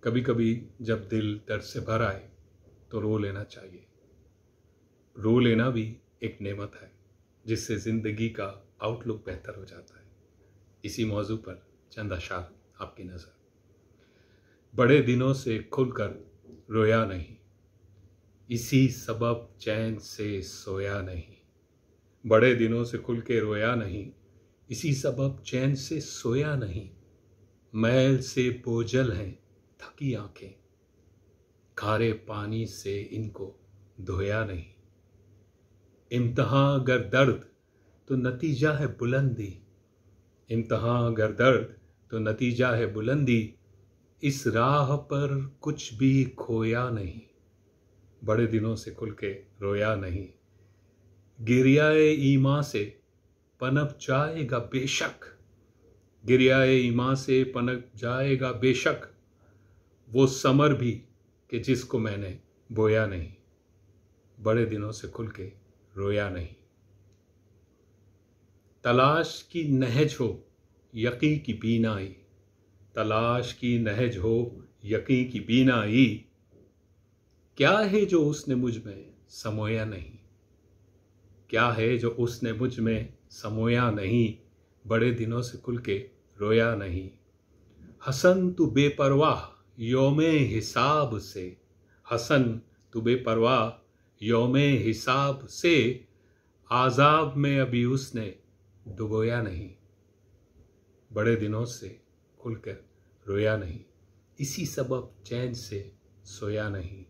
कभी कभी जब दिल दर्द से भर आए तो रो लेना चाहिए। रो लेना भी एक नेमत है जिससे ज़िंदगी का आउटलुक बेहतर हो जाता है। इसी मौजू पर चंद अशार आपकी नज़र। बड़े दिनों से खुलकर रोया नहीं, इसी सबब चैन से सोया नहीं। बड़े दिनों से खुल के रोया नहीं, इसी सबब चैन से सोया नहीं। मैल से बोझल हैं थकी आंखें, खारे पानी से इनको धोया नहीं। इम्तहां अगर दर्द तो नतीजा है बुलंदी, इम्तहां अगर दर्द तो नतीजा है बुलंदी। इस राह पर कुछ भी खोया नहीं। बड़े दिनों से खुल के रोया नहीं। गिरियाए ईमां से पनप जाएगा बेशक, गिरियाए ईमां से पनप जाएगा बेशक। वो समर भी कि जिसको मैंने बोया नहीं। बड़े दिनों से खुल के रोया नहीं। तलाश की नहज हो यकी की बीनाई, तलाश की नहज हो यकी की बीनाई। क्या है जो उसने मुझ में समोया नहीं, क्या है जो उसने मुझ में समोया नहीं। बड़े दिनों से खुल के रोया नहीं। हसन तू बेपरवाह यौमे हिसाब से, हसन तू बेपरवाह यौमे हिसाब से। आज़ाब में अभी उसने डुबोया नहीं। बड़े दिनों से खुलकर रोया नहीं, इसी सबब चैन से सोया नहीं।